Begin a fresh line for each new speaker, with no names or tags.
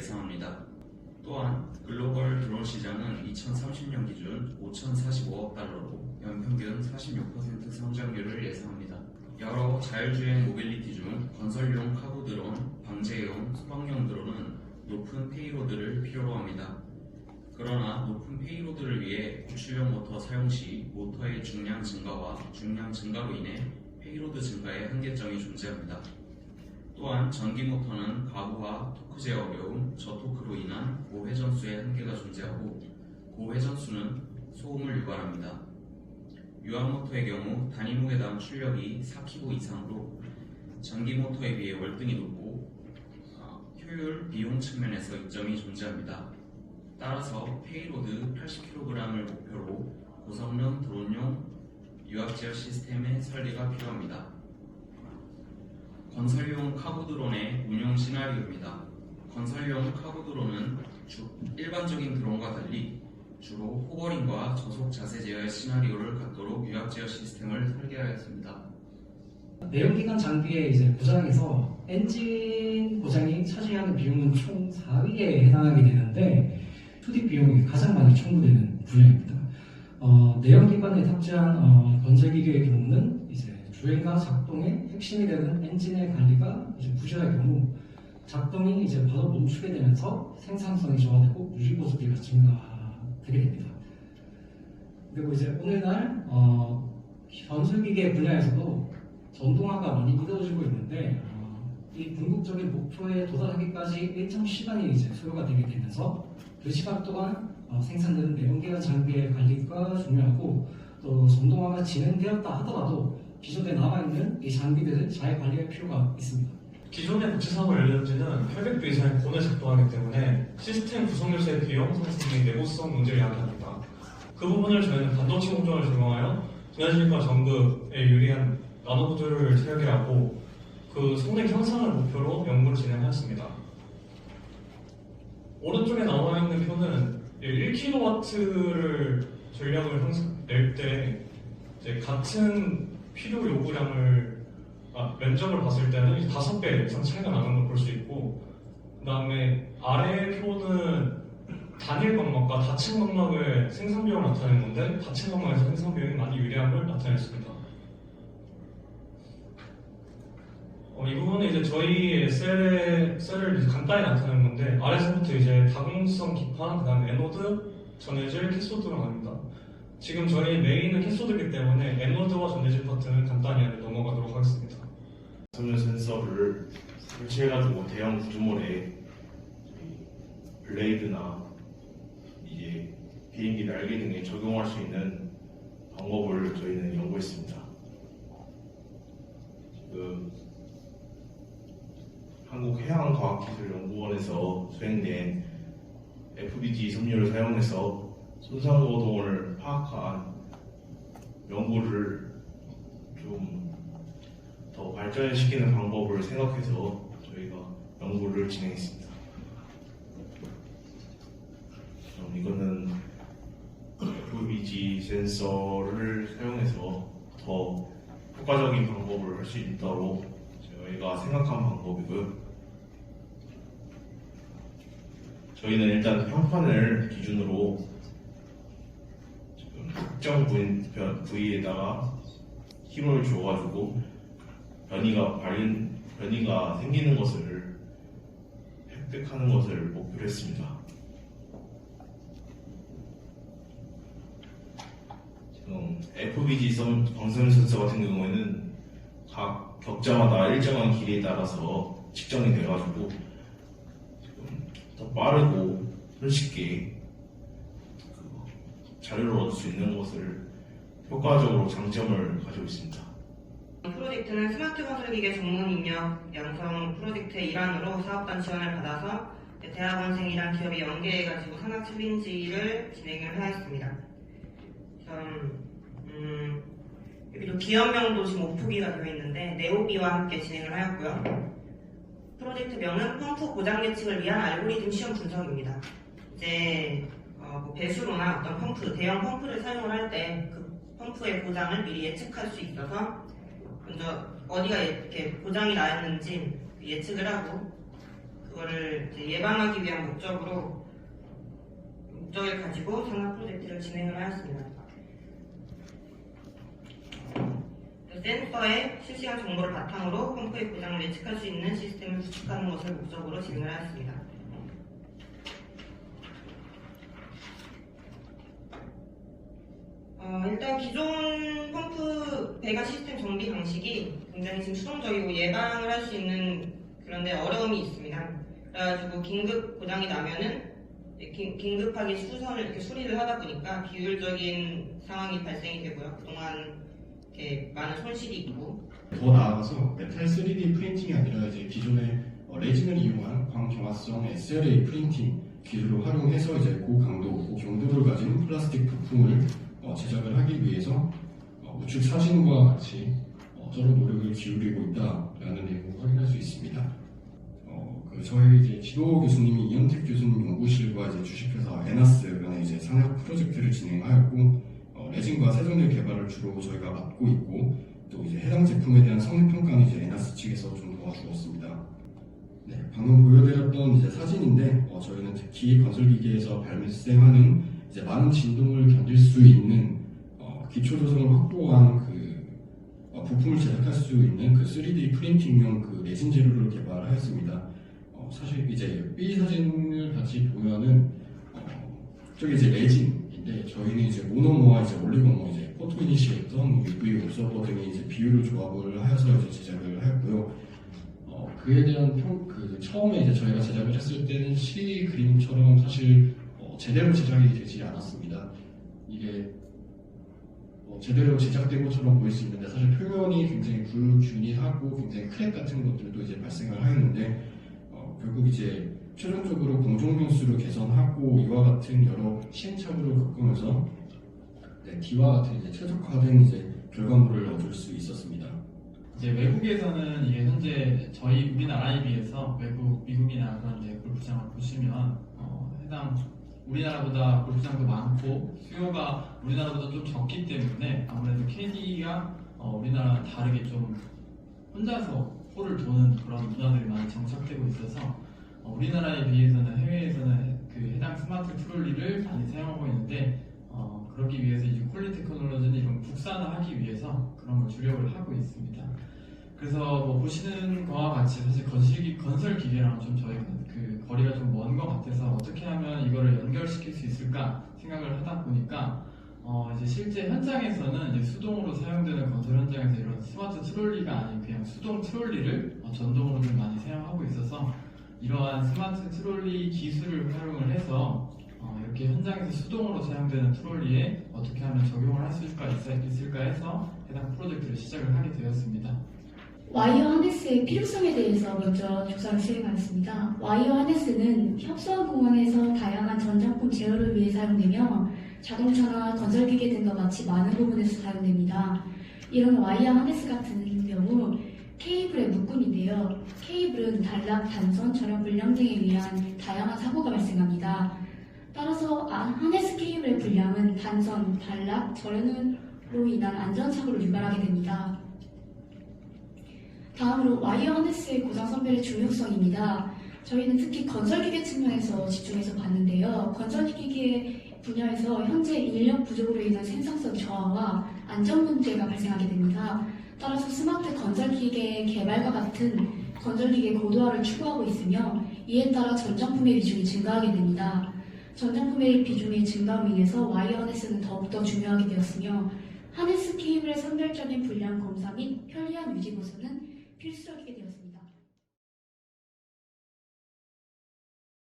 예상합니다. 또한 글로벌 드론 시장은 2030년 기준 5,045억 달러로 연평균 46% 성장률을 예상합니다. 여러 자율주행 모빌리티 중 건설용 카고 드론, 방제용, 소방용 드론은 높은 페이로드를 필요로 합니다. 그러나 높은 페이로드를 위해 구출용 모터 사용 시 모터의 중량 증가와 중량 증가로 인해 페이로드 증가에 한계점이 존재합니다. 또한 전기 모터는 가부와 토크 제어 어려움, 저토크로 인한 고회전수의 한계가 존재하고 고회전수는 소음을 유발합니다. 유압 모터의 경우 단위 무게당 출력이 4kg 이상으로 전기 모터에 비해 월등히 높고 효율, 비용 측면에서 이점이 존재합니다. 따라서 페이로드 80kg을 목표로 고성능 드론용 유압 제어 시스템의 설계가 필요합니다. 건설용 카고 드론의 운용 시나리오입니다. 건설용 카고 드론은 일반적인 드론과 달리 주로 호버링과 저속 자세 제어의 시나리오를 갖도록 유압 제어 시스템을 설계하였습니다.
내연기관 장비의 고장에서 엔진 고장이 차지하는 비용은 총 4위에 해당하게 되는데 2D 비용이 가장 많이 청구되는 분야입니다. 내연기관에 탑재한 건설기계의 경우는 주행과 작동의 핵심이 되는 엔진의 관리가 부실할 경우 작동이 바로 멈추게 되면서 생산성이 저하되고 유지보수비가 증가되게 됩니다. 그리고 오늘날 건설기계 분야에서도 전동화가 많이 이루어지고 있는데 이 궁극적인 목표에 도달하기까지 일정 시간이 소요가 되게 되면서 그 시간 동안 생산되는 내연기관 장비의 관리가 중요하고 또 전동화가 진행되었다 하더라도 기존에 남아있는 이 장비들을 잘 관리할 필요가 있습니다.
기존의 고체사고 연료전지는 800도 이상의 고온에 작동하기 때문에 시스템 구성 요소의 비용 상승 및 내구성 문제를 야기합니다. 그 부분을 저희는 반도체 공정을 적용하여 분야질과 전극에 유리한 나노 구조를 설계하고 그 성능 향상을 목표로 연구를 진행하였습니다. 오른쪽에 나와 있는 표는 1kW를 전력을 낼 때 같은 필요 요구량을 면적을 봤을 때는 5배 이상 차이가 나는 걸 볼 수 있고, 그 다음에 아래 표는 단일 광막과 다층 광막의 생산 비용을 나타내는 건데 다층 광막에서 생산 비용이 많이 유리함을 나타냈습니다. 이 부분은 저희 셀을 간단히 나타내는 건데 아래서부터 다공성 기판, 그 다음에 에노드, 전해질, 캐소드가 나옵니다. 지금 저희 메인은 캐소드이기 때문에 에노드와 전해질 파트는 간단히 넘어가도록 하겠습니다.
섬유 센서를 설치해가지고 대형 구조물에 블레이드나 비행기 날개 등에 적용할 수 있는 방법을 저희는 연구했습니다. 지금 한국해양과학기술연구원에서 수행된 FBG 섬유를 사용해서 손상노동을 파악한 연구를 좀 더 발전시키는 방법을 생각해서 저희가 연구를 진행했습니다. 이거는 FBG 센서를 사용해서 더 효과적인 방법을 할 수 있도록 저희가 생각한 방법이고요. 저희는 일단 평판을 기준으로 지금 특정 부위에다가 힘을 줘가지고 변이가 생기는 것을 획득하는 것을 목표로 했습니다. 지금 FBG 광섬유 센서 같은 경우에는 각 격자마다 일정한 길이에 따라서 측정이 돼가지고 지금 더 빠르고 손쉽게 자료를 얻을 수 있는 것을 효과적으로 장점을 가지고 있습니다.
프로젝트는 스마트 건설기계 전문 인력 양성 프로젝트의 일환으로 사업단 지원을 받아서 대학원생이랑 기업이 연계해가지고 산학 챌린지를 진행을 하였습니다. 여기도 기업명도 지금 오프기가 되어 있는데 네오비와 함께 진행을 하였고요. 프로젝트명은 펌프 고장 예측을 위한 알고리즘 시험 분석입니다. 배수로나 어떤 펌프, 대형 펌프를 사용을 할 때 그 펌프의 고장을 미리 예측할 수 있어서 먼저 어디가 이렇게 고장이 나였는지 예측을 하고 그거를 이제 예방하기 위한 목적을 가지고 산업 프로젝트를 진행을 하였습니다. 센서의 실시간 정보를 바탕으로 펌프의 고장을 예측할 수 있는 시스템을 구축하는 것을 목적으로 진행을 하였습니다. 일단 기존 펌프 배관 시스템 정비 방식이 굉장히 지금 수동적이고 예방을 할 수 있는 그런데 어려움이 있습니다. 그래가지고 긴급 고장이 나면은 긴급하게 수선을 이렇게 수리를 하다 보니까 비효율적인 상황이 발생이 되고요. 그동안 이렇게 많은 손실이 있고.
더 나아가서 메탈 3D 프린팅이 아니라 이제 기존의 레진을 이용한 광경화성 SLA 프린팅 기술을 활용해서 이제 고강도, 고경도를 가진 플라스틱 부품을 제작을 하기 위해서 우측 사진과 같이 서로 노력을 기울이고 있다라는 내용을 확인할 수 있습니다. 저희 이제 지도 교수님이 이현택 교수님 연구실과 이제 주식회사 에나스 간의 이제 상업 프로젝트를 진행하였고, 레진과 세정제 개발을 주로 저희가 맡고 있고, 또 이제 해당 제품에 대한 성능 평가는 이제 에나스 측에서 좀 도와주었습니다. 네, 방금 보여드렸던 이제 사진인데, 저희는 특히 건설기계에서 발생하는 이제 많은 진동을 견딜 수 있는 기초 조성을 확보한 부품을 제작할 수 있는 3D 프린팅용 레진 재료를 개발하였습니다. 사실 이제 B 사진을 같이 보면은 저게 이제 레진인데, 저희는 이제 모노모와 이제 올리고모, 이제 포토이니시에이터, UV 옵서버 등의 이제 비율을 조합을 하여서 이제 제작을 하였고요. 그에 대한 처음에 이제 저희가 제작을 했을 때는 C 그림처럼 사실 제대로 제작이 되지 않았습니다. 이게 제대로 제작된 것처럼 보일 수 있는데, 사실 표면이 굉장히 불균일하고 굉장히 크랙 같은 것들도 이제 발생을 하였는데, 결국 이제 최종적으로 공정명수를 개선하고 이와 같은 여러 시행착오를 겪으면서 D와 같은 이제 최적화된 이제 결과물을 얻을 수 있었습니다.
이제 외국에서는 이게 현재 저희 우리나라에 비해서 외국 미국이나 그런 이제 골프장을 보시면 해당 우리나라보다 골프장도 많고 수요가 우리나라보다 좀 적기 때문에 아무래도 캐디가 우리나라랑 다르게 좀 혼자서 홀을 도는 그런 문화들이 많이 정착되고 있어서 우리나라에 비해서는 해외에서는 그 해당 스마트 트롤리를 많이 사용하고 있는데, 그러기 위해서 이제 퀄리티 테크놀로지는 이런 국산화하기 위해서 그런 걸 주력을 하고 있습니다. 그래서 보시는 거와 같이 사실 건설 기계랑 좀 저희가 그 거리가 좀 먼 것 같아서 어떻게 하면 이거를 연결시킬 수 있을까 생각을 하다 보니까 이제 실제 현장에서는 이제 수동으로 사용되는 건설 현장에서 이런 스마트 트롤리가 아닌 그냥 수동 트롤리를 전동으로 좀 많이 사용하고 있어서, 이러한 스마트 트롤리 기술을 활용을 해서 이렇게 현장에서 수동으로 사용되는 트롤리에 어떻게 하면 적용을 할 수 있을까 해서 해당 프로젝트를 시작을 하게 되었습니다.
와이어 하네스의 필요성에 대해서 먼저 조사를 수행하였습니다. 와이어 하네스는 협소한 공원에서 다양한 전장품 제어를 위해 사용되며 자동차나 건설기계 등과 같이 많은 부분에서 사용됩니다. 이런 와이어 하네스 같은 경우 케이블의 묶음인데요. 케이블은 단락, 단선, 절연 불량 등에 의한 다양한 사고가 발생합니다. 따라서 하네스 케이블의 불량은 단선, 단락, 절연으로 인한 안전사고를 유발하게 됩니다. 다음으로 와이어 하네스의 고장 선별의 중요성입니다. 저희는 특히 건설기계 측면에서 집중해서 봤는데요. 건설기계 분야에서 현재 인력 부족으로 인한 생산성 저하와 안전 문제가 발생하게 됩니다. 따라서 스마트 건설기계 개발과 같은 건설기계 고도화를 추구하고 있으며, 이에 따라 전장품의 비중이 증가하게 됩니다. 전장품의 비중의 증가로 인해서 와이어 하네스는 더욱더 중요하게 되었으며, 하네스 케이블의 선별적인 불량 검사 및 편리한 유지 보수는 필수적이게 되었습니다.